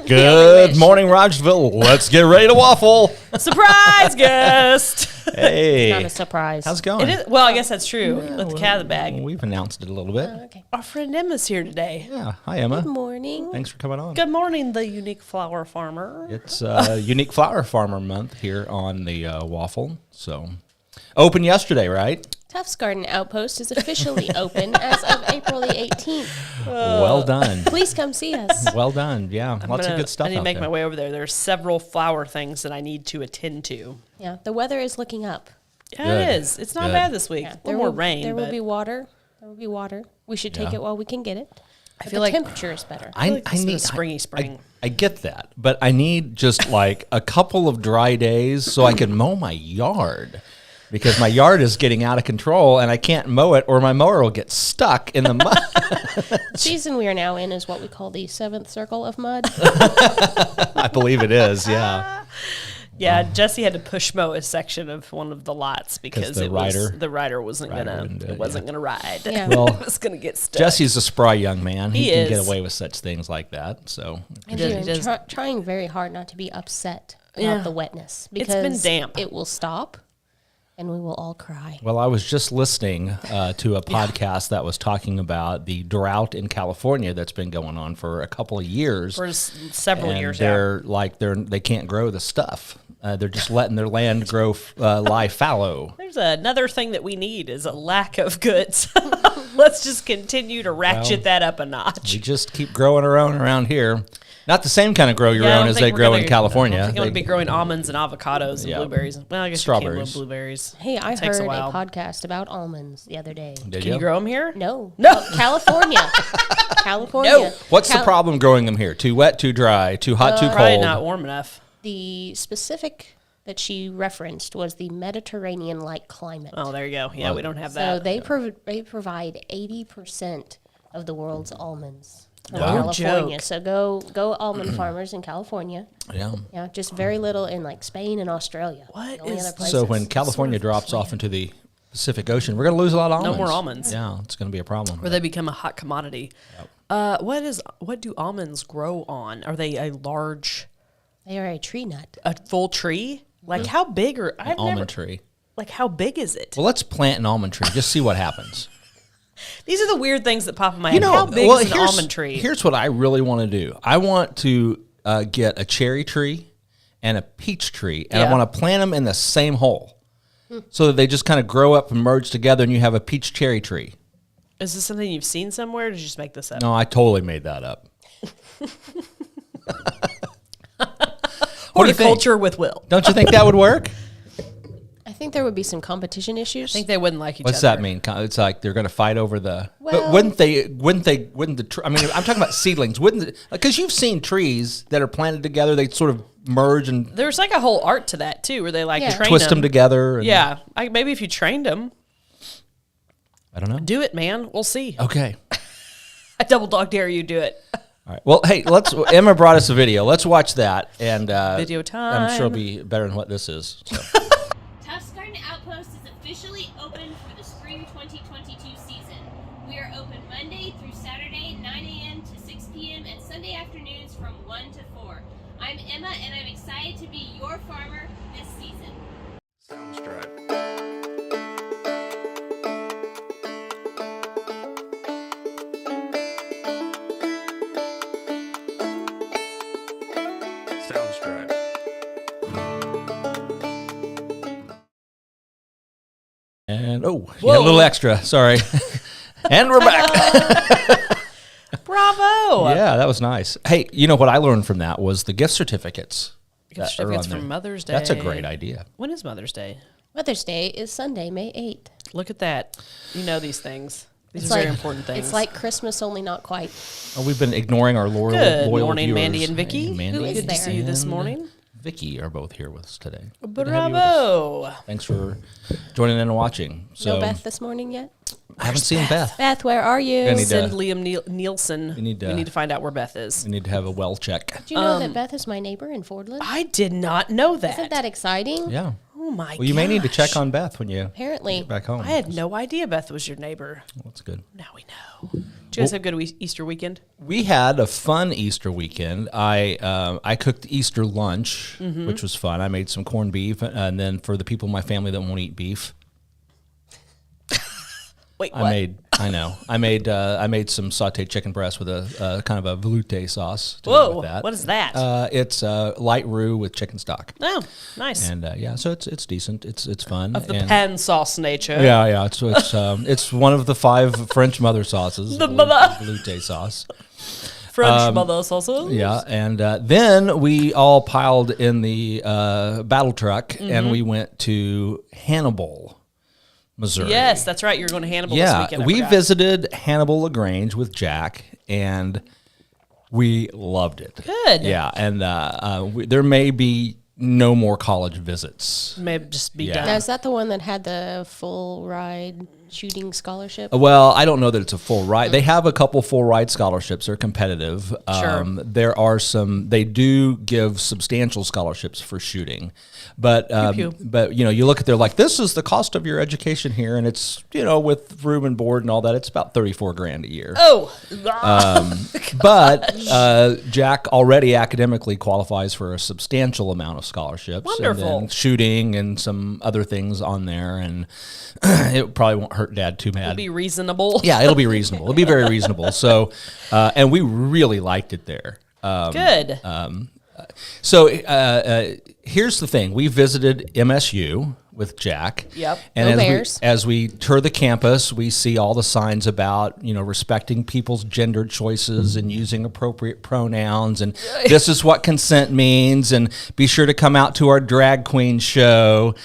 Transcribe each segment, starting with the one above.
Good morning, Rogersville. Let's get ready to waffle. Surprise guest. Hey. It's not a surprise. How's it going? It is, well, I guess that's true. With the cat in the bag. We've announced it a little bit. Okay. Our friend Emma's here today. Yeah. Hi, Emma. Good morning. Thanks for coming on. Good morning, the unique flower farmer. It's Unique Flower Farmer Month here on the Waffle. So, open yesterday, right? Tufts Garden Outpost is officially open as of April the 18th. Well done. Please come see us. Well done. Yeah. Lots of good stuff I need to out make there. my way over there. There's several flower things that I need to attend to. Yeah, the weather is looking up. Yeah, Good. it is. It's not Good. bad this week. Yeah, A little more rain. There will but be water. There will be water. We should take Yeah. it while we can get it. I But feel the like temperature is better. feel like this is a springy spring. I get that, but I need just like a couple of dry days so I can mow my yard. Because my yard is getting out of control and I can't mow it or my mower will get stuck in the mud. The season we are now in is what we call the seventh circle of mud. I believe it is, yeah. Yeah, Jesse had to push mow a section of one of the lots because the rider wasn't wouldn't do it, gonna ride. Yeah. Well, It was gonna get stuck. Jesse's a spry young man. He can get is. away with such things like that. So And does- I'm he does. trying very hard not to be upset about Yeah. the wetness. It's Because been damp. It will stop, and we will all cry. well, I was just listening to a podcast that was talking about the drought in California that's been going on for a couple of years. for several And years now. they can't grow the stuff. They're just letting their land grow lie fallow. There's another thing that we need is a lack of goods. Let's just continue to ratchet that up a notch. We just keep growing our own around here. Not the same kind of grow your Yeah, I own don't as think they we're grow gonna- in California. I think I'm going to They- be growing almonds and avocados and Yeah. blueberries. Well, I guess Strawberries. you can grow blueberries. Hey, I It takes heard a a while. podcast about almonds the other day. Did Can you grow them here? No. No. California. California. No. What's the problem growing them here? Too wet, too dry, too hot, too Probably cold? not warm enough. The specific that she referenced was the Mediterranean-like climate. Oh, there you go. Yeah, we don't have So that. they provide 80% of the world's almonds from No California. joke. So go almond farmers in California. Yeah. Yeah, just very little in like Spain and Australia. What The only is- other places. So when California drops off into the Pacific Ocean, we're going to lose a lot of almonds. more almonds. Yeah, it's going to be a problem. Or they become a hot commodity. What do almonds grow on? Are they a large, They are a tree nut. a full tree? Like how big are I've Almond never, tree. Like how big is it? Well, let's plant an almond tree. Just see what happens. These are the weird things that pop in my head. How big is an almond tree? Here's what I really want to do. I want to get a cherry tree and a peach tree, and I Yeah. want to plant them in the same hole so that they just kind of grow up and merge together, and you have a peach cherry tree. Is this something you've seen somewhere? Or did you just make this up? No, I totally made that up. What do you think? Horticulture with Will. Don't you think that would work? I think there would be some competition issues. I think they wouldn't like each What's other. that mean? It's like they're going to fight over the. But Well- wouldn't the? I mean, I'm talking about seedlings. Because you've seen trees that are planted together, they sort of merge and There's like a whole art to that too, where they like Yeah. train twist them together. And, Yeah, maybe if you trained them, I don't know. do it, man. We'll see. Okay. I double dog dare you do it. All right. Well, hey, Emma brought us a video. Let's watch that. And Video time. I'm sure it'll be better than what this is. So. Tufts Garden Outpost is officially open for the spring 2022 season. We are open Monday through Saturday, 9 a.m. to 6 p.m. and Sunday afternoons from 1 to 4. I'm Emma and I'm excited to be your farmer this season. Sounds right. Sounds right. And you got a little extra. Sorry. And we're back. Bravo. Yeah, that was nice. Hey, you know what I learned from that was the gift certificates. Gift that are certificates on from there. Mother's Day. That's a great idea. When is Mother's Day? Mother's Day is Sunday, May 8th. Look at that. You know these things. These It's are very like- important things. It's like Christmas, only not quite. Oh, we've been ignoring our loyal Good loyal morning, viewers. Mandy and Vicky. Hey, Mandy Who is good to see you this morning. Vicky are both here with us today. Good to have you with us. Bravo. Thanks for joining in and watching. So No Beth this morning yet? I haven't seen Beth. Beth, where are you? I need to- Send Liam Nielsen. We need to- find out where Beth is. We need to have a well check. Do you know that Beth is my neighbor in Fordland? I did not know that. Isn't that exciting? Yeah. Oh my god. Well, you may need to check on Beth when you Apparently. get back home. I had no idea Beth was your neighbor. That's good. Now we know. Did you guys have a good Easter weekend? We had a fun Easter weekend. I cooked Easter lunch, which was fun. I made some corned beef, and then for the people in my family that won't eat beef, Wait, what? I made some sautéed chicken breast with a kind of a velouté sauce. To go Whoa, with that. what is that? It's light roux with chicken stock. Oh, nice. And so it's decent. It's fun. Of the and pan sauce nature. Yeah. It's one of the 5 French mother sauces. The mother. velouté sauce. French mother sauces. Yeah, and then we all piled in the battle truck and we went to Hannibal, Missouri. Yes, that's right. You're going to Hannibal this Yeah, weekend. we visited Hannibal LaGrange with Jack, and we loved it. Good. Yeah, and there may be no more college visits. May just be Yeah. done. Now, is that the one that had the full ride shooting scholarship? Well, I don't know that it's a full ride. They have a couple full ride scholarships. They're competitive. Sure. There are some. They do give substantial scholarships for shooting, but Pew, pew. but you look at they're like, this is the cost of your education here, and it's with room and board and all that. It's about $34,000 a year. Oh. But Jack already academically qualifies for a substantial amount of scholarships. Wonderful. And then shooting and some other things on there, and it probably won't hurt Dad too bad. Be reasonable. Yeah, it'll be reasonable. It'll be very reasonable. So, and we really liked it there. Good. So here's the thing: we visited MSU with Jack. Yep. And Go Bears. as we tour the campus, we see all the signs about respecting people's gender choices and using appropriate pronouns, and this is what consent means, and be sure to come out to our drag queen show,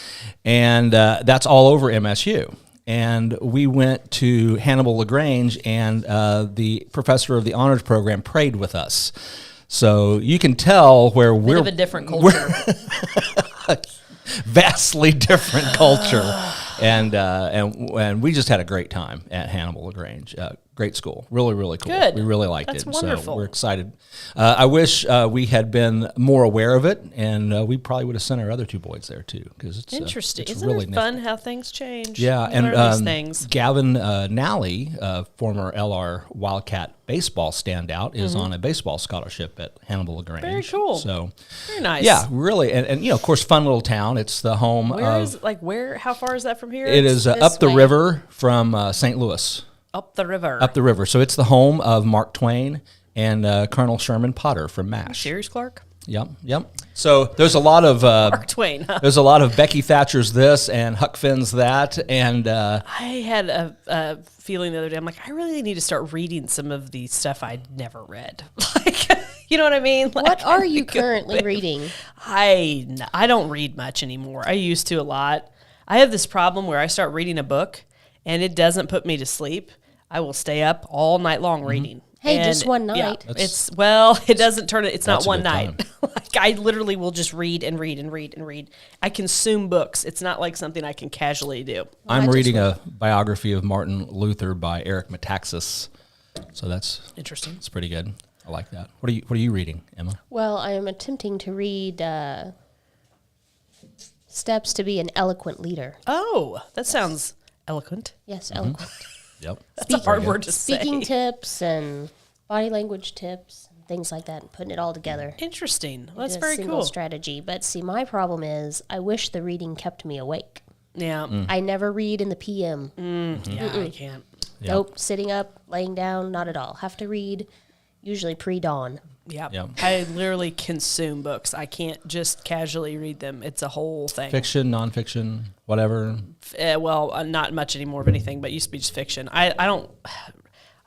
and that's all over MSU. And we went to Hannibal LaGrange, and the professor of the honors program prayed with us. So you can tell where Bit we're of a different culture. vastly different culture, and we just had a great time at Hannibal LaGrange. Great school, really cool. Good. We really liked That's it. wonderful. So we're excited. I wish we had been more aware of it, and we probably would have sent our other 2 boys there too, because it's Interesting. It's Isn't really it fun how things change? Yeah, You and learn these things. Gavin Nally, former LR Wildcat baseball standout, is on a baseball scholarship at Hannibal LaGrange. Very cool. So, Very nice. yeah, really, and of course, fun little town. It's the home Where of. is where? How far is that from here? It is this up the way. river from St. Louis. Up the river. Up the river. So it's the home of Mark Twain and Colonel Sherman Potter from MASH. Serious, Clark? Yep. So there's a lot of Mark Twain. Huh? there's a lot of Becky Thatcher's this and Huck Finn's that, and I had a feeling the other day. I'm like, I really need to start reading some of the stuff I'd never read. Like, you know what I mean? Like, What are you currently reading? I don't read much anymore. I used to a lot. I have this problem where I start reading a book and it doesn't put me to sleep. I will stay up all night long reading. Hey, And, just one yeah, night. it doesn't turn it. It's not That's a one good night. time. Like, I literally will just read and read and read and read. I consume books. It's not like something I can casually do. I'm I just reading a biography of Martin Luther by Eric Metaxas. So that's Interesting. pretty good. I like that. What are you reading, Emma? Well, I am attempting to read Steps to be an Eloquent Leader. Oh, that sounds eloquent. Yes, eloquent. Yep. That's a hard word to say. Speaking tips and body language tips, and things like that, and putting it all together. Interesting. Well, that's into a very single cool. strategy. But see, my problem is I wish the reading kept me awake. Yeah. I never read in the PM. Yeah, I can't. Yeah. Nope, sitting up, laying down, not at all. Have to read usually pre-dawn. Yeah. Yeah. I literally consume books. I can't just casually read them. It's a whole thing. Fiction, nonfiction, whatever. Not much anymore of anything, but used to be just fiction. I don't.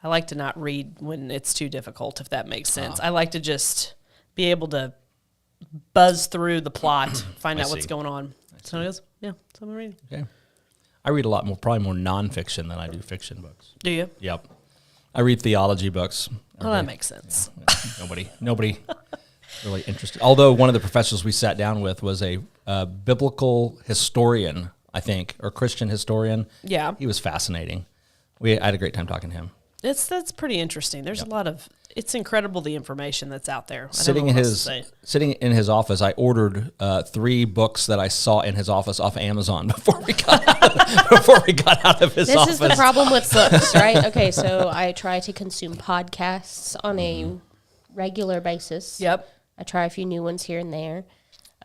I like to not read when it's too difficult, if that makes sense. I like to just be able to buzz through the plot, find I out what's see. going on. So it is. Yeah, that's what I'm reading. Okay. I read a lot more, probably more nonfiction than I do fiction books. Do you? Yep. I read theology books. Well, that makes sense. Nobody really interested. Although one of the professors we sat down with was a biblical historian, I think, or Christian historian. Yeah. He was fascinating. I had a great time talking to him. That's pretty interesting. There's a lot of. It's incredible the information that's out there. Sitting in his office, I ordered 3 books that I saw in his office off Amazon before we got out of his office. This is the problem with books, right? Okay, so I try to consume podcasts on a regular basis. Yep. I try a few new ones here and there.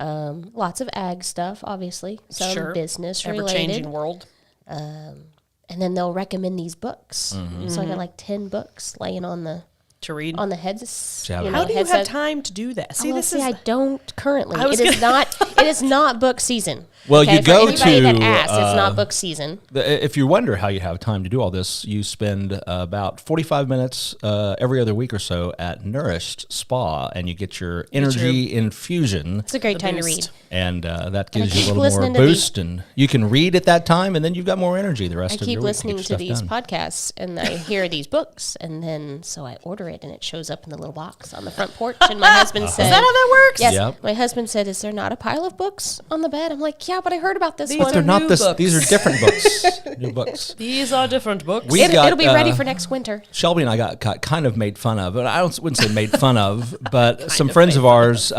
Lots of ag stuff, obviously. Some business related. Ever-changing world. And then they'll recommend these books. So I got like 10 books laying on the To read. on the heads. How How do you have time to do that? See, this is. I don't currently. I was It is not book season. Well, you for go anybody that to, asks, it's not book season. If you wonder how you have time to do all this, you spend about 45 minutes every other week or so at Nourished Spa, and you get your energy infusion. It's a great time to read. boost. And that gives keep you a little more listening to boost, and you can read at that time, and then you've got more energy the rest I of your keep week. listening Get to your these stuff done. podcasts, and I hear these books, and then so I order it, and it shows up in the little box on the front porch. And my husband said, Is that how that works? Yes. Yep. My husband said, "Is there not a pile of books on the bed?" I'm like, "Yeah, but I heard about this These one." They're not new this. books. These are different books. New books. These are different books. We got, It'll be ready for next winter. Shelby and I got kind of made fun of, but I wouldn't say made fun of, but some friends of ours,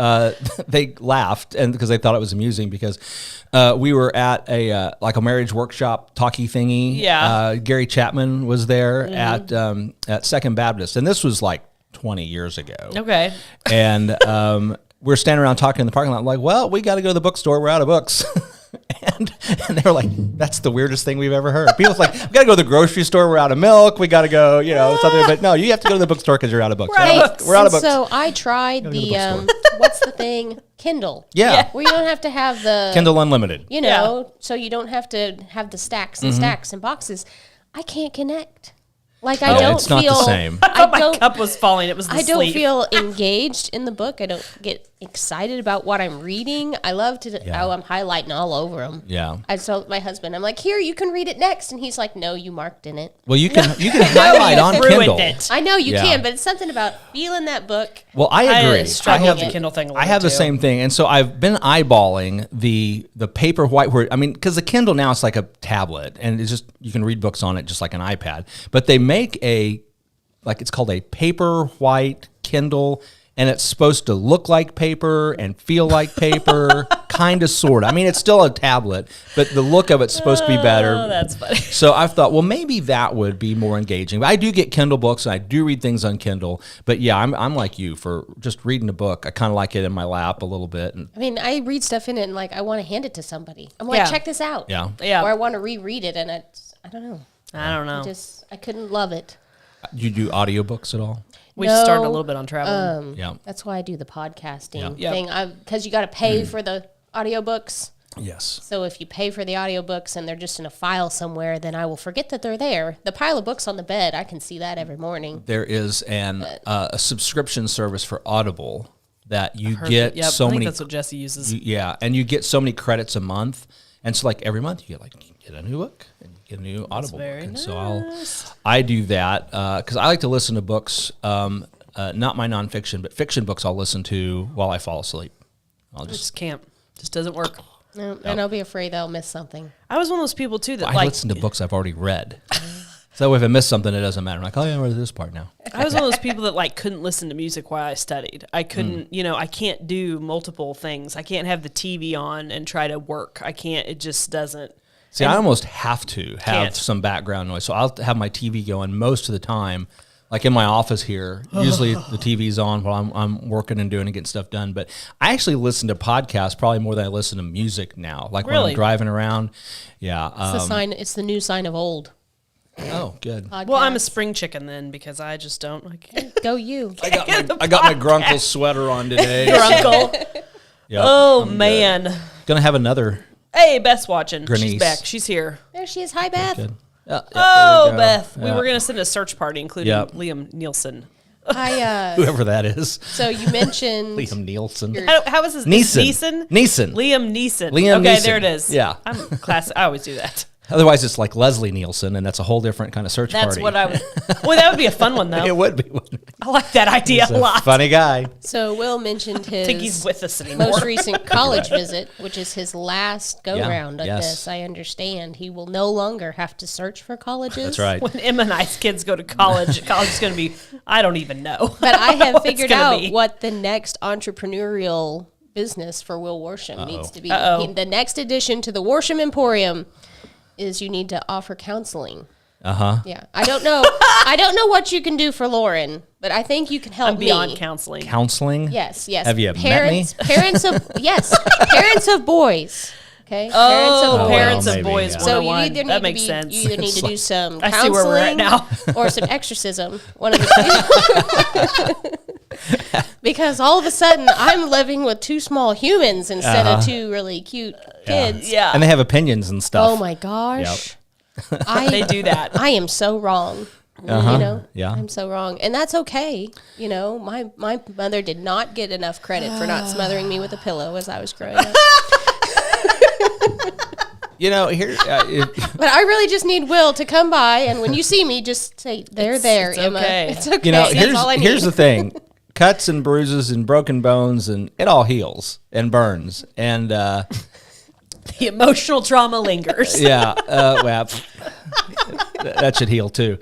they laughed and because they thought it was amusing because we were at a like a marriage workshop talkie thingy. Yeah. Gary Chapman was there at Second Baptist, and this was like 20 years ago. Okay. And we're standing around talking in the parking lot, like, well, we got to go to the bookstore. We're out of books. And they were like, that's the weirdest thing we've ever heard. People's like, we got to go to the grocery store. We're out of milk. We got to go, something. But no, you have to go to the bookstore because you're out of books. We're out of books. We're out of books. So I tried to the the what's the thing? Kindle. Yeah. Where you don't have to have the Kindle Unlimited. so you don't have to have the stacks and stacks and boxes. I can't connect. Like Yeah, I don't it's not feel the same. I thought I my don't cup was falling. It was the I don't sleep. feel engaged in the book. I don't get excited about what I'm reading. I love to I'm highlighting all over them. Yeah. I told my husband, I'm like, "Here, you can read it next." And he's like, "No, you marked in it." Well, you can highlight on ruined Kindle. it. I know you Yeah. can, but it's something about feeling that book. Well, I agree. struggle I with the Kindle thing a I little have the too. same thing, and so I've been eyeballing the paper white. Where I mean, because the Kindle now it's like a tablet, and it's just you can read books on it just like an iPad. But they make it's called a paper white Kindle, and it's supposed to look like paper and feel like paper, kind of, sort of. I mean, it's still a tablet, but the look of it's supposed to be better. Oh, that's funny. So I've thought, well, maybe that would be more engaging. But I do get Kindle books, and I do read things on Kindle. But yeah, I'm like you for just reading a book. I kind of like it in my lap a little bit. And I mean, I read stuff in it and like I want to hand it to somebody. I'm like, Yeah. check this out. yeah, Yeah. Or I want to reread it and I don't know. I don't know. I couldn't love it. you do audiobooks at all? We started a No, little bit on traveling. Yeah. That's why I do the podcasting Yeah. thing. Because you got to pay for the audiobooks. Yes. So if you pay for the audiobooks and they're just in a file somewhere, then I will forget that they're there. The pile of books on the bed, I can see that every morning. There is a subscription service for Audible that you Heard get that. Yep, so I think many. that's what Jesse uses. Yeah, and you get so many credits a month, and so like every month you get a new book and you get a new Audible book, very and so I do that because I like to listen to books, not my nonfiction, but fiction books. I'll listen to while I fall asleep. I'll just Just can't. Just doesn't work. No, and I'll be afraid I'll miss something. I was one of those people too that I like. listen to books I've already read. So if I miss something, it doesn't matter. I'm like, oh yeah, I read this part now. I was one of those people that like couldn't listen to music while I studied. I couldn't, I can't do multiple things. I can't have the TV on and try to work. I can't. It just doesn't. See, I almost have to have Can't. some background noise. So I'll have my TV going most of the time. Like in my office here, usually the TV's on while I'm working and doing and getting stuff done. But I actually listen to podcasts probably more than I listen to music now. Like when Really? I'm driving around. Yeah. It's the sign. It's the new sign of old. Oh, good. Well, I'm a Podcasts. spring chicken then because I just don't. I can't. Go you. I got my Grunkle sweater on today. Your uncle. Yep, Oh I'm good. man. Gonna have another. Hey, Beth's watching. Granice. She's back. She's here. There she is. Hi, Beth. Good. Oh, Beth. We Yeah. were gonna send a search party, including Yep. Liam Nielsen. Hi. Whoever that is. So you mentioned Liam Nielsen. How is his Neeson. Neeson? Neeson. Liam Neeson. Liam okay, Neeson. there it is. Yeah. I'm class. I always do that. Otherwise, it's like Leslie Nielsen, and that's a whole different kind of search That's party. what I would. Well, that would be a fun one though. It would be. Wouldn't it? I like that idea He's a lot. funny guy. So Will mentioned his I think he's with us anymore. most recent college visit, which is his last go round of yes. this. I understand he will no longer have to search for colleges. That's right. When Emma and I's kids go to college, college is going to be, I don't even know. But I have What it's figured gonna out be. what the next entrepreneurial business for Will Worsham needs to be. The next addition to the Worsham Emporium is you need to offer counseling. Yeah, I don't know. I don't know what you can do for Lauren, but I think you can help I'm beyond me. counseling. Counseling? Yes. Have you parents, met me? Parents of parents of boys. Okay. Oh, parents well, of maybe, boys. yeah. So you 101. either need That to makes be, sense. you either need to do some I counseling see where we're at now. or some exorcism. One of the two. Because all of a sudden I'm living with two small humans instead of two really cute kids. Yeah. And they have opinions and stuff. Oh my gosh. They do that. I am so wrong. You know, Yeah. I'm so wrong, and that's okay. You know, my mother did not get enough credit for not smothering me with a pillow as I was growing up. You know, here, But I really just need Will to come by, and when you see me, just say, "There, it's Emma." okay. It's okay. you know, That's all I need. here's the thing: cuts and bruises and broken bones, and it all heals and burns. And The emotional trauma lingers. yeah, well, that should heal too.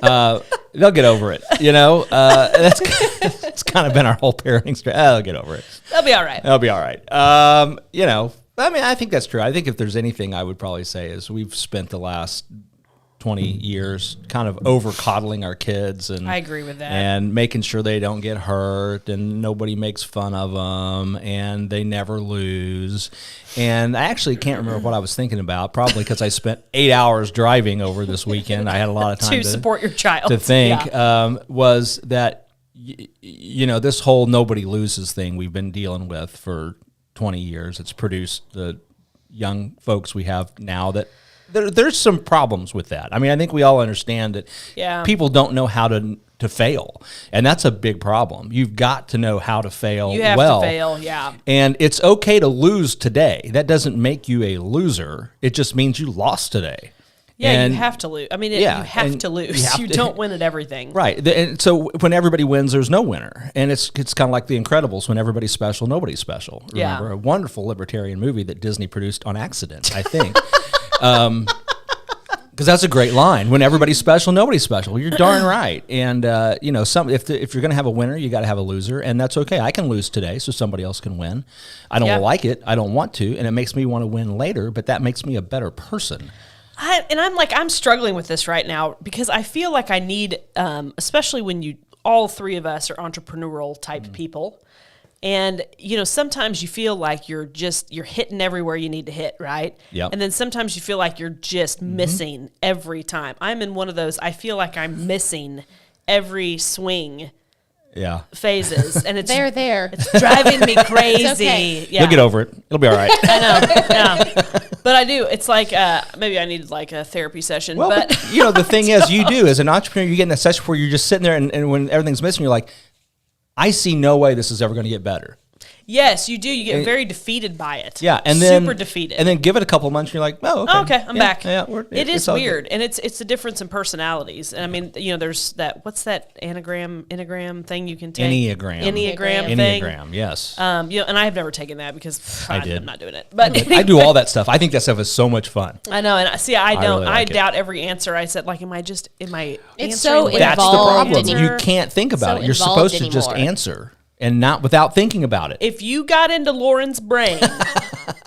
They'll get over it. You know, it's kind of been our whole parenting strategy. They'll get over it. They'll be all right. They'll be all right. You know, I mean, I think that's true. I think if there's anything I would probably say is we've spent the last 20 years kind of over coddling our kids, and I agree with that. and making sure they don't get hurt and nobody makes fun of them and they never lose. And I actually can't remember what I was thinking about, probably because I spent 8 hours driving over this weekend. I had a lot of time To support your child. to think. Yeah. Was that you know, this whole nobody loses thing we've been dealing with for 20 years. It's produced the young folks we have now that there's some problems with that. I mean, I think we all understand that people don't know how to fail, and that's a big problem. You've got to know how to fail. You have well. to fail, yeah. And it's okay to lose today. That doesn't make you a loser. It just means you lost today. Yeah, And- you have to lose. I mean, Yeah, you have and to lose. you have You to- don't win at everything. Right. And so when everybody wins, there's no winner. And it's kind of like The Incredibles. When everybody's special, nobody's special. Yeah. Remember, a wonderful libertarian movie that Disney produced on accident, I think. Because that's a great line. When everybody's special, nobody's special. You're darn right. And you know, if you're going to have a winner, you got to have a loser, and that's okay. I can lose today, so somebody else can win. I don't Yeah. like it. I don't want to, and it makes me want to win later. But that makes me a better person. I'm struggling with this right now because I feel like I need, especially when all three of us are entrepreneurial type people. And, you know, sometimes you feel like you're hitting everywhere you need to hit, right? Yep. And then sometimes you feel like you're just missing every time. I'm in one of those, I feel like I'm missing every swing Yeah. phases. And it's They're there. It's driving me crazy. okay. Yeah. You'll get over it. It'll be all right. I know. Yeah. But I do. It's like maybe I need like a therapy session. Well, but you know, the thing is, you do as an entrepreneur, you get in a session where you're just sitting there, and when everything's missing, you're like, I see no way this is ever going to get better. yes, you do. You get very defeated by it. Yeah, and then super defeated. and then give it a couple of months, and you're like, oh, okay, Oh, okay, I'm Yeah, back. Yeah, it is it's all weird, good. and it's a difference in personalities. And I mean, you know, there's that. What's that enneagram thing you can take? Enneagram. Enneagram thing. Enneagram, yes. You know, and I've never taken that because I did. I'm not doing it. But I do all that stuff. I think that stuff is so much fun. I know, and I see. I don't. really I like it. doubt every answer. I said, like, am I? It's answering so what That's the involved problem. anymore. You can't think about So it. You're involved supposed to just anymore. answer and not without thinking about it. If you got into Lauren's brain,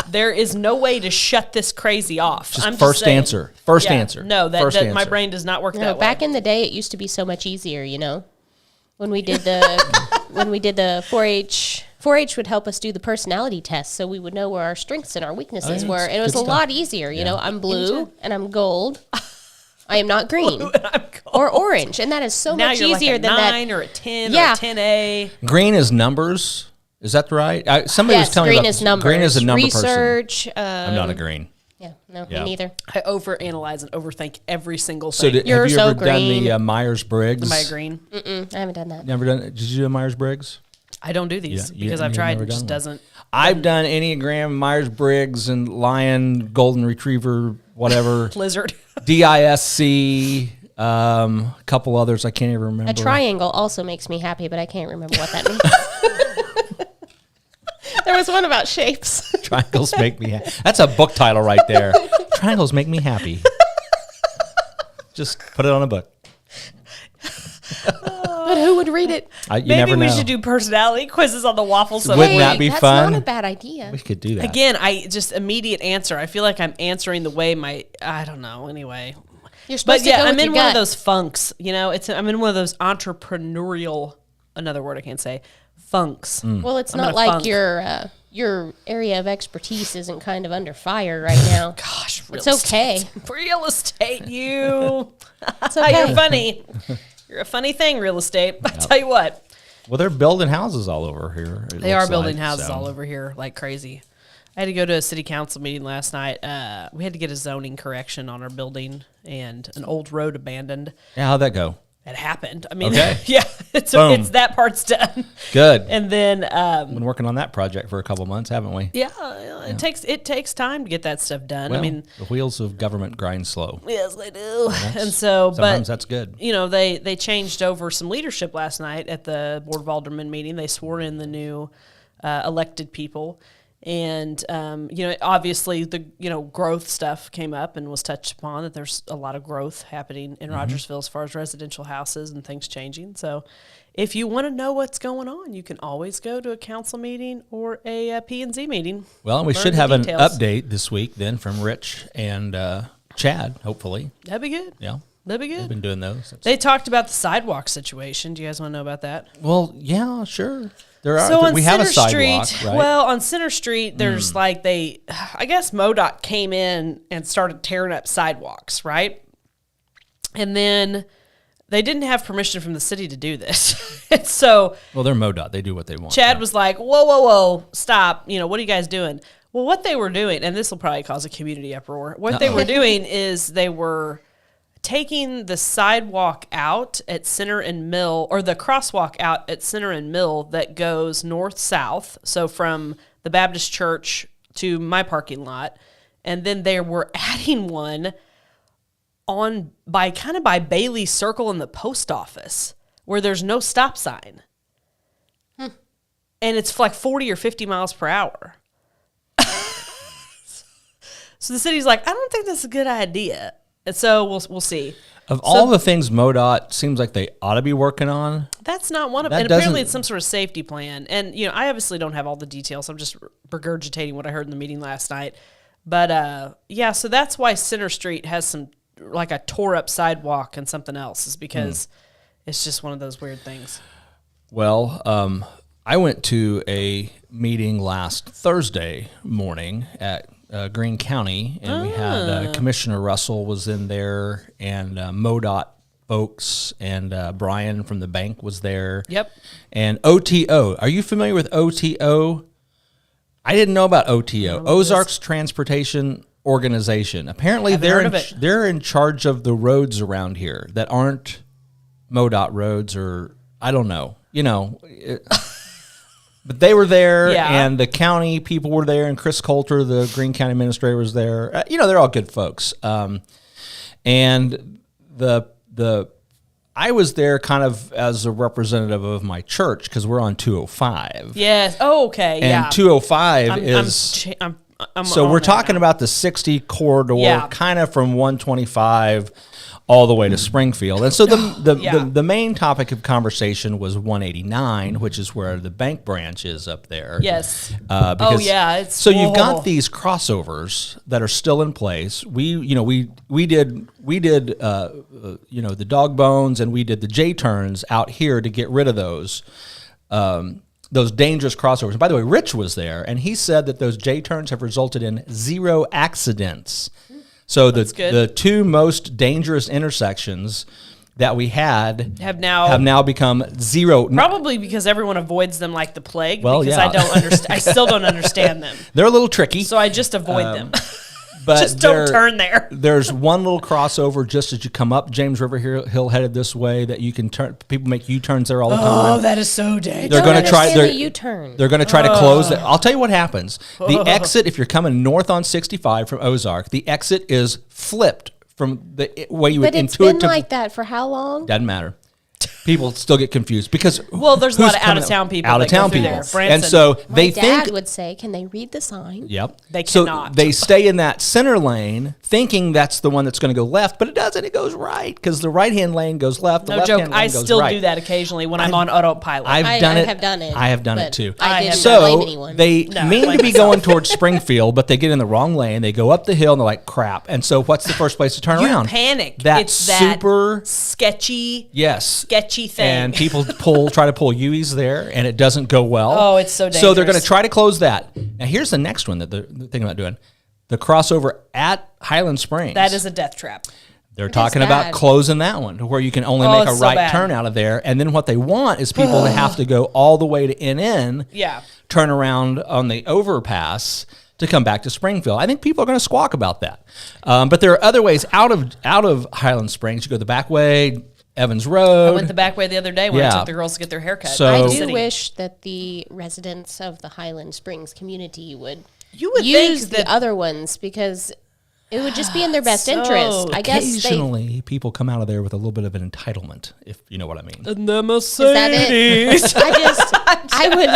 there is no way to shut this crazy off. Just I'm first just saying. answer. First Yeah, answer. No, First that my answer. brain does not work No, that way. back in the day, it used to be so much easier. You know, when we did the 4-H. 4-H would help us do the personality test, so we would know where our strengths and our weaknesses Oh, yeah. were, and it was Good a stuff. lot easier. You know, I'm blue and I'm gold. I am not green I'm cold. or orange, and that is so now much you're easier like a than 9 that. or a 10 Yeah. or a 10A. Green is numbers. Is that right? Somebody was Yes, telling me green about is numbers. Green is a number person. Research. I'm not a green. Yeah, no, Yeah. me neither. I overanalyze and overthink every single So thing. You're have you so ever done green. the Myers-Briggs? Am I green? I haven't done that. Never done. Did you do a Myers-Briggs? I don't do these Yeah, because you've I've tried. never It just done one. doesn't. I've done Enneagram, Myers-Briggs, and Lion, Golden Retriever, whatever. Lizard. DISC, a couple others I can't even remember. A triangle also makes me happy, but I can't remember what that means. There was one about shapes. Triangles make me happy. That's a book title right there. Triangles make me happy. Just put it on a book. But who would read it? You Maybe never we know. should do personality quizzes on the waffle. So Wouldn't that be that's fun? not a bad idea. We could do that. again, I just immediate answer. I feel like I'm answering the way I don't know. Anyway, You're supposed but yeah, to go I'm with in your one of gut. those funks. I'm in one of those entrepreneurial. Another word I can't say. Funks. Well, it's I'm not in a like funk. your area of expertise isn't kind of under fire right now. Gosh, real It's okay. estate. Real estate, you. It's okay. You're funny. You're a funny thing, real estate. I tell you what. Well, they're building houses all over here. They are building houses all over here like crazy. I had to go to a city council meeting last night. We had to get a zoning correction on our building and an old road abandoned. Yeah, how'd that go? It happened. I mean, Okay. yeah, it's that part's done. Good. And then, Been working on that project for a couple months, haven't we? yeah, it takes time to get that stuff done. Well, I mean, the wheels of government grind slow. yes, they do. And so, Sometimes but that's good. they changed over some leadership last night at the Board of Aldermen meeting. They swore in the new elected people. And, obviously the, growth stuff came up and was touched upon, that there's a lot of growth happening in Rogersville as far as residential houses and things changing. So if you want to know what's going on, you can always go to a council meeting or a P&Z meeting. Well, and we Learn should the have an details. update this week then from Rich and Chad, hopefully. That'd be good. Yeah. That'd be We've good. been doing those. They talked about the sidewalk situation. Do you guys want to know about that? Well, yeah, sure. There are. So on we have a Center sidewalk, Street, right? well, on Center Street, there's I guess MoDOT came in and started tearing up sidewalks, right? And then they didn't have permission from the city to do this. And so Well, they're MoDOT. They do what they want. Chad was like, whoa, stop. What are you guys doing? Well, what they were doing, and this will probably cause a community uproar, what they were doing is they were taking the sidewalk out at Center and Mill, or the crosswalk out at Center and Mill that goes north-south, so from the Baptist church to my parking lot, and then they were adding one by Bailey Circle in the post office, where there's no stop sign. And it's like 40 or 50 miles per hour. So the city's like, I don't think that's a good idea. And so we'll see. Of all the things MoDOT seems like they ought to be working on, That's not one of them. That And apparently doesn't- it's some sort of safety plan. And, I obviously don't have all the details. I'm just regurgitating what I heard in the meeting last night. But, so that's why Center Street has some, like a tore up sidewalk and something else, is because it's just one of those weird things. well, I went to a meeting last Thursday morning at Greene County, and we had Commissioner Russell was in there, and MoDOT folks, and Brian from the bank was there. Yep. And OTO. Are you familiar with OTO? I didn't know about OTO. Ozarks Transportation Organization. Apparently, Haven't heard of it. they're in charge of the roads around here that aren't MoDOT roads, or I don't know. But they were there, Yeah. and the county people were there, and Chris Coulter, the Greene County administrator, was there. They're all good folks. And I was there kind of as a representative of my church, because we're on 205. Yes. Oh, okay. And yeah. 205 is... I'm So on we're that talking now. about the 60 corridor, Yeah. kind of from 125 all the way to Springfield. And so Yeah. the main topic of conversation was 189, which is where the bank branch is up there. Yes. Because, it's so you've whoa. got these crossovers that are still in place. We did the dog bones, and we did the J turns out here to get rid of those dangerous crossovers. And by the way, Rich was there, and he said that those J turns have resulted in 0 accidents. So good. the two most dangerous intersections that we had Have now become 0. Probably because everyone avoids them like the plague. Well, because yeah. I don't understand. I still don't understand them. They're a little tricky. So I just avoid them. But just don't turn there. There's one little crossover just as you come up James River Hill headed this way that you can turn. People make U-turns there all the time. Oh, that is so dangerous. They're going to try the U-turn. They're going to try to close it. I'll tell you what happens. The exit, if you're coming north on 65 from Ozark, the exit is flipped from the way you would intuitively. But it's been like that for how long? Doesn't matter. People still get confused because there's a lot of out-of-town people. Out-of-town people, and so My dad would say, "Can they read the sign?" Yep, they cannot. So they stay in that center lane, thinking that's the one that's going to go left, but it doesn't. It goes right because the right-hand lane goes left. The no joke. lane I goes still right. do that occasionally when I'm on autopilot. I have done it. I have done it too. I didn't blame anyone. They mean to be going towards Springfield, but they get in the wrong lane. They go up the hill and they're like, "Crap!" And so, what's the first place to turn around? Panic. That's it's super sketchy. Yes, sketchy thing. And people try to pull U's there, and it doesn't go well. Oh, it's so dangerous. So they're going to try to close that. Now, here's the next one that they're thinking about doing: the crossover at Highland Springs. That is a death trap. They're talking about closing that one to where you can only make a right turn out of there. And then what they want is people to have to go all the way to NN, turn around on the overpass to come back to Springfield. I think people are going to squawk about that. But there are other ways out of Highland Springs. You go the back way, Evans Road. I went the back way the other day when I took the girls to get their haircut. So I do wish that the residents of the Highland Springs community would use the other ones because it would just be in their best interest. I guess occasionally people come out of there with a little bit of an entitlement, if you know what I mean. And the Mercedes. Is that it? I would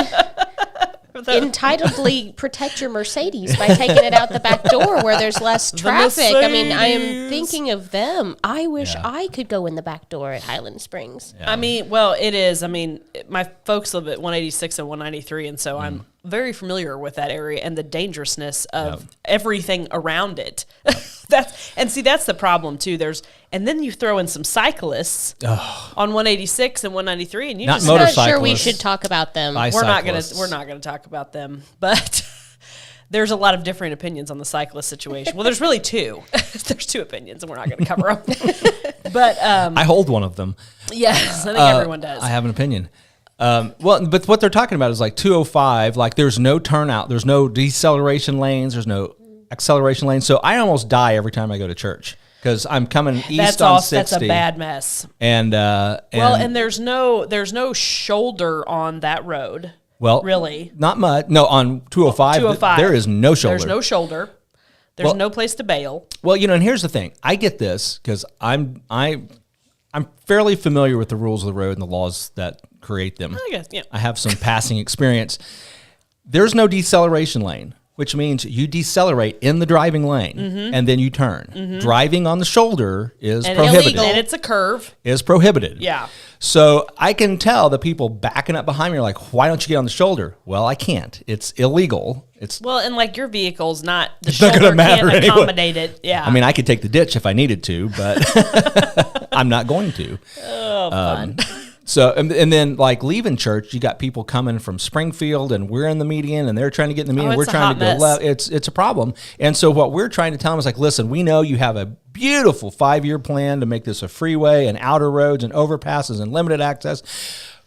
entitledly protect your Mercedes by taking it out the back door where there's less traffic. I mean, I am thinking of them. I wish I could go in the back door at Highland Springs. I mean, well, it is. I mean, my folks live at 186 and 193, and so I'm very familiar with that area and the dangerousness of everything around it. That's the problem too. And then you throw in some cyclists on 186 and 193, and I'm not sure we should talk about them. We're not gonna talk about them, but there's a lot of differing opinions on the cyclist situation. Well, there's really two. There's two opinions, and we're not gonna cover them. But I hold one of them. Yes, I think everyone does. I have an opinion. But what they're talking about is like 205. Like there's no turnout, there's no deceleration lanes, there's no acceleration lanes. So I almost die every time I go to church because I'm coming east on 60. That's a bad mess. And there's no shoulder on that road. Well, really, not much. No, on 205, there is no shoulder. There's no shoulder. There's no place to bail. Well, and here's the thing. I get this because I'm fairly familiar with the rules of the road and the laws that create them. I guess, yeah. I have some passing experience. There's no deceleration lane, which means you decelerate in the driving lane and then you turn. Driving on the shoulder is prohibited. Illegal. And it's a curve. Is prohibited. Yeah. So I can tell the people backing up behind me are like, why don't you get on the shoulder? Well, I can't. It's illegal. And like your vehicle's not, the it's not shoulder gonna matter can't anyway. accommodate it. Yeah. I mean, I could take the ditch if I needed to, but I'm not going to. Oh, fun. So, and then like leaving church, you got people coming from Springfield and we're in the median and they're trying to get in the median. We're trying to go left. It's a problem. And so what we're trying to tell them is like, listen, we know you have a beautiful 5-year plan to make this a freeway and outer roads and overpasses and limited access.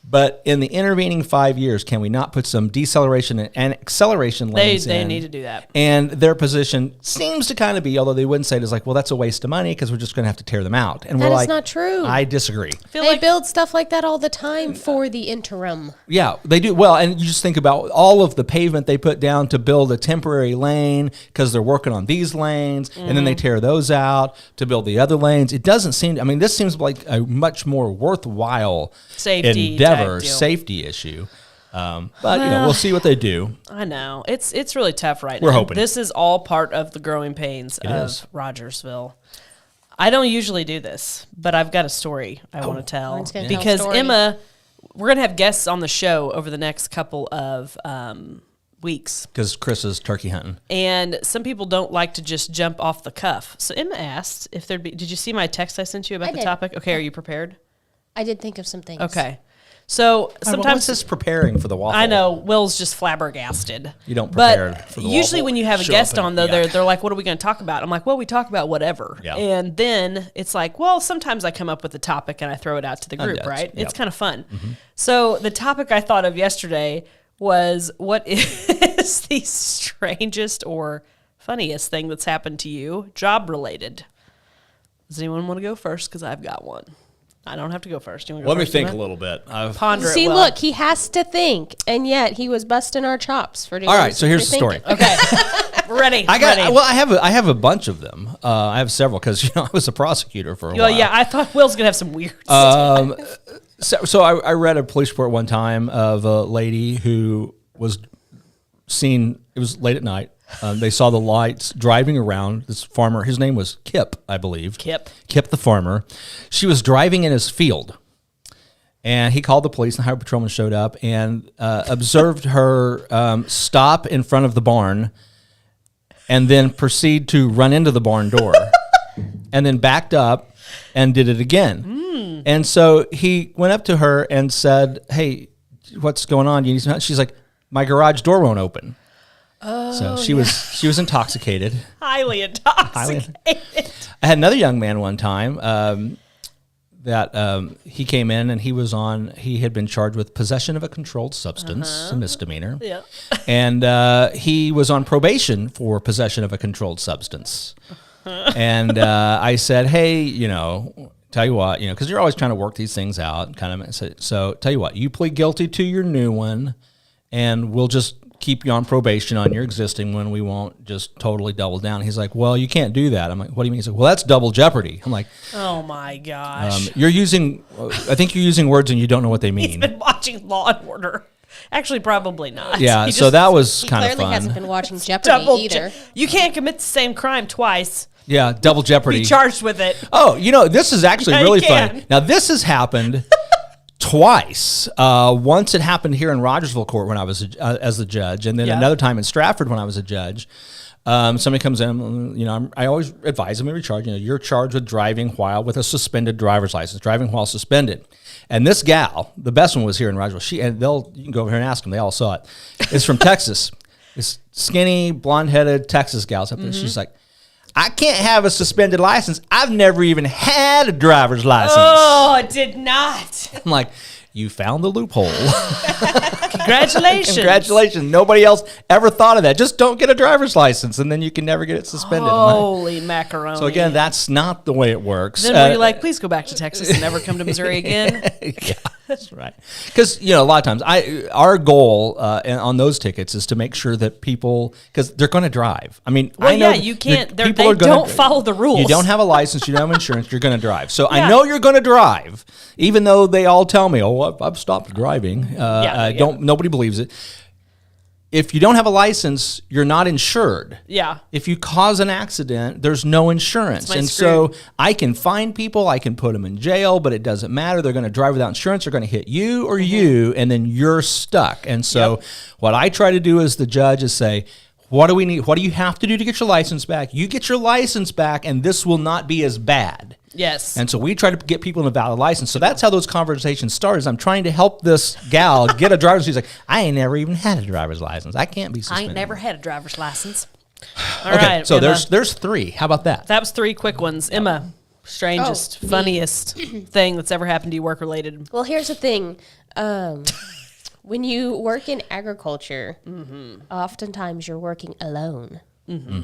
But in the intervening 5 years, can we not put some deceleration and acceleration lanes in? They need to do that. And their position seems to kind of be, although they wouldn't say it, is like, well, that's a waste of money because we're just going to have to tear them out. And that we're is like, not true. I disagree. They build stuff like that all the time for the interim. Yeah, they do. Well, and you just think about all of the pavement they put down to build a temporary lane because they're working on these lanes, and then they tear those out to build the other lanes. It doesn't seem, I mean, this seems like a much more worthwhile safety issue. But we'll see what they do. I know it's really tough right now. We're hoping this is all part of the growing pains of Rogersville. I don't usually do this, but I've got a story I want to tell because Emma, we're gonna have guests on the show over the next couple of weeks because Chris is turkey hunting, and some people don't like to just jump off the cuff. So Emma asked if there'd be. Did you see my text I sent you about the topic? Okay, are you prepared? I did think of some things. Okay. So sometimes this preparing for the waffle. I know Will's just flabbergasted. You don't prepare for the waffle. Usually when you have a guest on, though, they're like, "What are we going to talk about?" I'm like, "Well, we talk about whatever." Yeah. And then it's like, well, sometimes I come up with a topic and I throw it out to the group, right? It's kind of fun. Mm-hmm. So the topic I thought of yesterday was, what is the strangest or funniest thing that's happened to you, job related. Does anyone want to go first? Because I've got one. I don't have to go first. You want to go Let me first, think Emma? a little bit. Ponder it See, well. look, he has to think, and yet he was busting our chops for doing. All right, so here's the story. Okay. We're ready. Ready. Ready. Well, I have a bunch of them. I have several because I was a prosecutor for a Well, while. yeah, I thought Will's going to have some weird So I read a police report one time of a lady who was seen. It was late at night. They saw the lights driving around. This farmer, his name was Kip, I believe. Kip the farmer. She was driving in his field. And he called the police, and the highway patrolman showed up and observed her stop in front of the barn and then proceed to run into the barn door and then backed up and did it again. And so he went up to her and said, "Hey, what's going on? Do you need some help?" She's like, "My garage door won't open." Oh, so she was intoxicated. highly intoxicated. I had another young man one time that he came in and he had been charged with possession of a controlled substance, a misdemeanor. Yeah. And he was on probation for possession of a controlled substance. And I said, "Hey, tell you what, because you're always trying to work these things out." Kind of. So tell you what, you plead guilty to your new one, and we'll just keep you on probation on your existing one. We won't just totally double down. He's like, "Well, you can't do that." I'm like, "What do you mean?" He's like, "Well, that's double jeopardy." I'm like, Oh, my gosh. I think you're using words and you don't know what they He's mean. been watching Law and Order. Actually, probably not. Yeah, He so just- that was He kind of clearly fun. hasn't been watching Jeopardy either. You can't commit the same crime twice. Yeah, double jeopardy. Be charged with it. Oh, this is actually Yeah, you really can. funny. Now, this has happened twice. Once it happened here in Rogersville Court when I was as the judge, and then Yeah. another time in Stratford when I was a judge. Somebody comes in, I always advise them every charge. You're charged with driving while with a suspended driver's license, driving while suspended. And this gal, the best one was here in Rogersville. You can go over here and ask them. They all saw it. It's from Texas. This skinny, blonde-headed Texas gal. She's like, "I can't have a suspended license. I've never even had a driver's license." Oh, it did not. I'm like, "You found the loophole." Congratulations. Congratulations. Nobody else ever thought of that. Just don't get a driver's license, and then you can never get it suspended. I'm like, Holy macaroni. so again, that's not the way it works. Then were you like, please go back to Texas and never come to Missouri again? Yeah, that's right. Because a lot of times, our goal on those tickets is to make sure that people, because they're going to drive. I mean, Well, I know yeah, you can't. They people are gonna- don't follow the rules. You don't have a license. You don't have insurance. You're going to drive. So Yeah. I know you're going to drive, even though they all tell me, "Oh, I've stopped driving." Nobody believes it. If you don't have a license, you're not insured. Yeah. If you cause an accident, there's no insurance. That's my And screw. so I can fine people, I can put them in jail, but it doesn't matter. They're going to drive without insurance. They're going to hit you or you, and then you're stuck. And so what I try to do as the judge is say, what do we need? What do you have to do to get your license back? You get your license back, and this will not be as bad. Yes. And so we try to get people a valid license. So that's how those conversations start. Is I'm trying to help this gal get a driver's license. She's like, "I ain't never even had a driver's license. I can't be I suspended." ain't never had a driver's license. All Okay, right. so Emma. there's three. How about that? That was three quick ones. Emma, strangest, Oh, me. funniest thing that's ever happened to you work related. Well, here's the thing. When you work in agriculture, oftentimes you're working alone.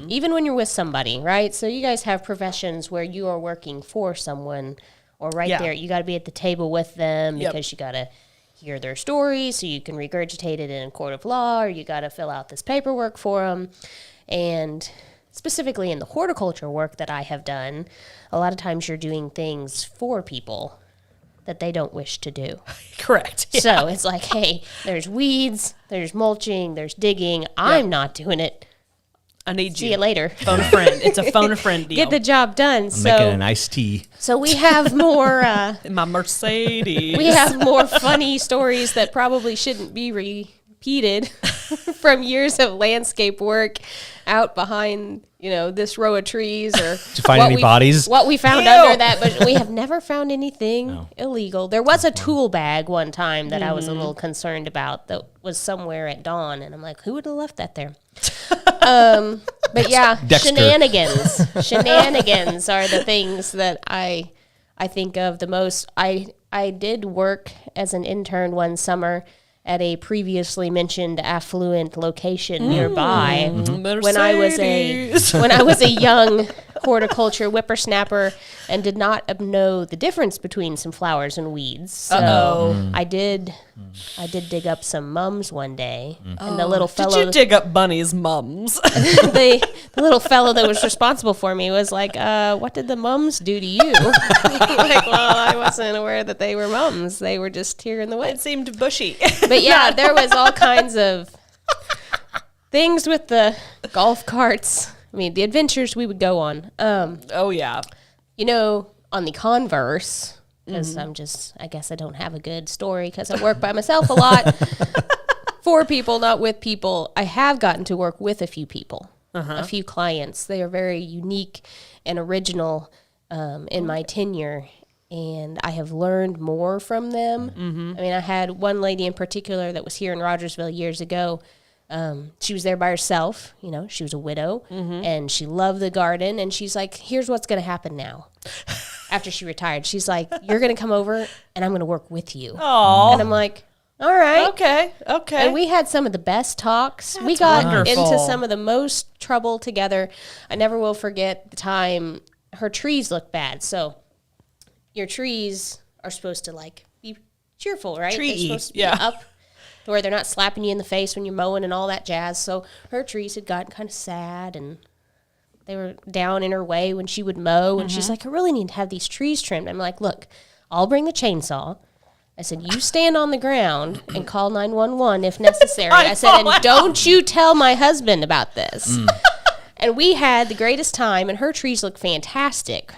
Even when you're with somebody, right? So you guys have professions where you are working for someone or Yeah. there. You got to be at the table with them Yep. because you got to hear their story so you can regurgitate it in a court of law, or you got to fill out this paperwork for them. And specifically in the horticulture work that I have done, a lot of times you're doing things for people that they don't wish to do. Correct. Yeah. So it's like, hey, there's weeds, there's mulching, there's digging. I'm not doing it. I need See you later. Phone a friend. It's a phone a friend deal. Get the job done. I'm making an iced tea. So we have more In my Mercedes. we have more funny stories that probably shouldn't be repeated from years of landscape work out behind, this row of trees, or Did you find any bodies? What we found Ew. under that, but we have never found anything illegal. There was a tool bag one time that I was a little concerned about that was somewhere at dawn, and I'm like, who would have left that there? But yeah, Dexter. Shenanigans are the things that I think of the most. I did work as an intern one summer at a previously mentioned affluent location nearby. When I was a young horticulture whippersnapper and did not know the difference between some flowers and weeds. So I did dig up some mums one day, and the little fellow. Did you dig up Bunny's mums? the little fellow that was responsible for me was like, "What did the mums do to you?" Like, well, I wasn't aware that they were mums. They were just here in the woods. It seemed bushy. But yeah, there was all kinds of things with the golf carts. I mean, the adventures we would go on. Oh, yeah. You know, on the converse, because I guess I don't have a good story because I work by myself a lot. For people, not with people. I have gotten to work with a few people, a few clients. They are very unique and original in my tenure. And I have learned more from them. I mean, I had one lady in particular that was here in Rogersville years ago. She was there by herself. You know, she was a widow, and she loved the garden. And she's like, here's what's going to happen now. After she retired, she's like, you're going to come over, and I'm going to work with you. Aww. And I'm like, all right. Okay. And we had some of the best talks. We got into some of the most trouble together. I never will forget the time her trees looked bad. So your trees are supposed to like be cheerful, right? They're supposed to be up to where they're not slapping you in the face when you're mowing and all that jazz. So her trees had gotten kind of sad, and they were down in her way when she would mow. And she's like, I really need to have these trees trimmed. I'm like, look, I'll bring the chainsaw. I said, you stand on the ground and call 911 if necessary. I said, and don't you tell my husband about this. And we had the greatest time, and her trees looked fantastic.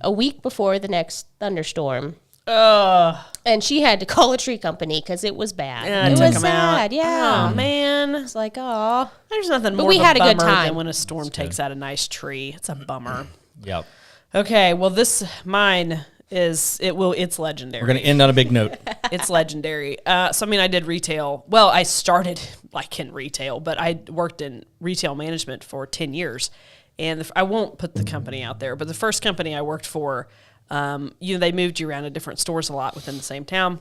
A week before the next thunderstorm. And she had to call a tree company because it was bad. Yeah, it was out. sad, yeah. Oh, man. It's like, oh. There's nothing more we of a had a bummer good time. than when a storm takes out a nice tree. It's a bummer. Yep. Okay, well, mine is, it's legendary. We're going to end on a big note. It's legendary. So, I mean, I did retail. Well, I started like in retail, but I worked in retail management for 10 years. And I won't put the company out there, but the first company I worked for, they moved you around to different stores a lot within the same town.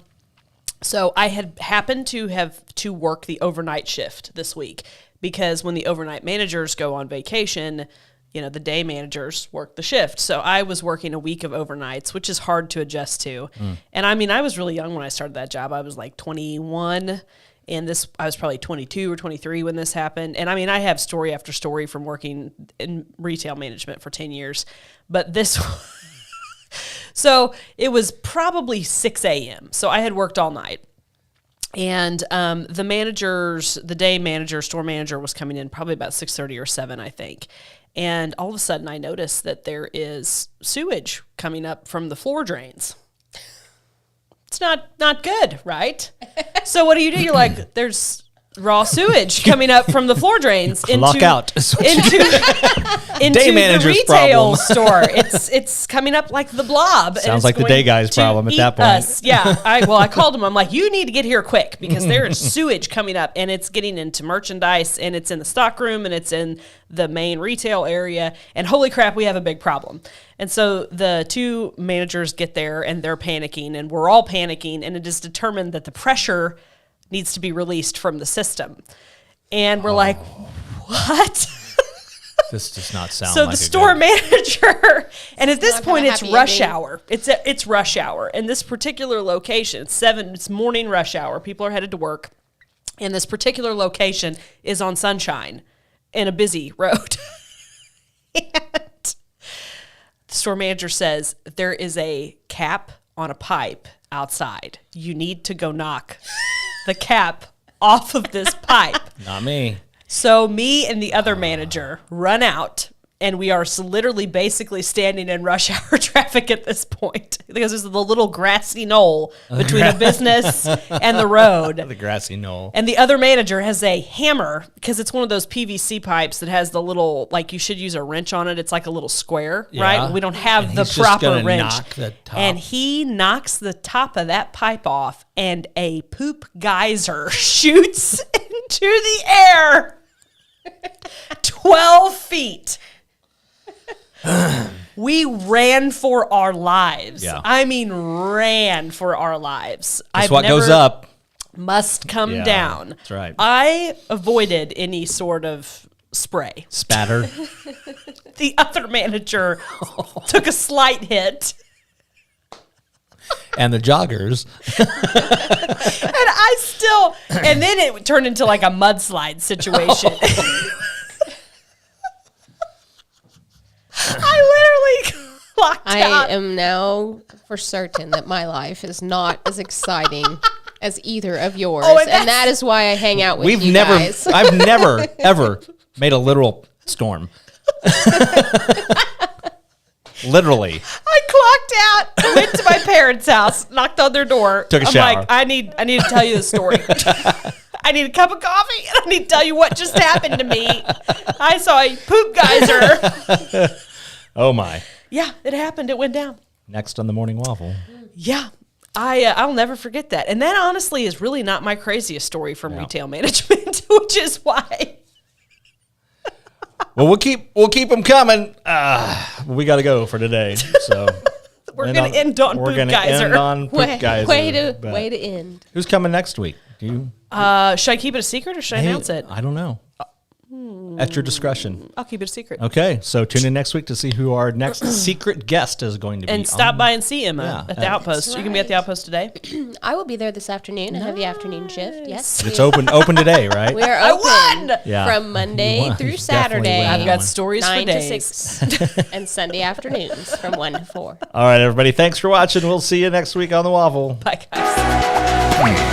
So I had happened to have to work the overnight shift this week because when the overnight managers go on vacation, the day managers work the shift. So I was working a week of overnights, which is hard to adjust to. And I mean, I was really young when I started that job. I was like 21. And I was probably 22 or 23 when this happened. And I mean, I have story after story from working in retail management for 10 years. But so it was probably 6 a.m. So I had worked all night. And the day manager, store manager was coming in probably about 6:30 or 7, I think. And all of a sudden I noticed that there is sewage coming up from the floor drains. It's not good, right? So what do? You're like, there's raw sewage coming up from the floor drains into the retail store. It's coming up like the blob. Sounds like the day guy's problem at that point. Us. Yeah. I called him. I'm like, you need to get here quick because there is sewage coming up and it's getting into merchandise and it's in the stock room and it's in the main retail area. And holy crap, we have a big problem. And so the two managers get there and they're panicking and we're all panicking, and it is determined that the pressure needs to be released from the system. And we're like, what? This does not sound so like the store manager, and at this point it's rush hour. It's rush hour. And this particular location, it's morning rush hour. People are headed to work. And this particular location is on Sunshine in a busy road. And the store manager says, there is a cap on a pipe outside. You need to go knock the cap off of this pipe. Not me. So me and the other manager run out, and we are literally basically standing in rush hour traffic at this point because there's the little grassy knoll between a business and the road. The grassy knoll. And the other manager has a hammer because it's one of those PVC pipes that has the little, like you should use a wrench on it. It's like a little square, right? We don't have the proper wrench. And he knocks the top of that pipe off, and a poop geyser shoots into the air 12 feet. We ran for our lives. Yeah. I mean, ran for our lives. That's what goes up. must come Yeah, down. that's right. I avoided any sort of spray. Spatter. The other manager took a slight hit. And the joggers. And then it turned into like a mudslide situation. I literally locked out. I am now for certain that my life is not as exciting as either of yours. And that is why I hang out with you guys. I've never, ever made a literal storm. Literally. I clocked out, went to my parents' house, knocked on their door. Took a I'm shower. like, I need to tell you the story. I need a cup of coffee, and I need to tell you what just happened to me. I saw a poop geyser. Oh, my. Yeah, it happened. It went down. Next on the Morning Waffle. Yeah. I'll never forget that. And that honestly is really not my craziest story from retail management, which is why. Well, we'll keep them coming. We got to go for today. So we're going to end on poop geyser. End on poop geyser. Way to end. Who's coming next week? Do you? Should I keep it a secret or should I announce it? I don't know. At your discretion. I'll keep it a secret. Okay, so tune in next week to see who our next secret guest is going to be. And stop by and see Emma at the Outpost. That's You can be at the Outpost today. I will be there this afternoon. I have the afternoon shift. Yes. It's open today, right? We are open Yeah. from Monday You won. through You definitely Saturday. win. I've got stories 9 for to days. 6 and Sunday afternoons from 1 to 4. All right, everybody. Thanks for watching. We'll see you next week on the Waffle. Bye, guys.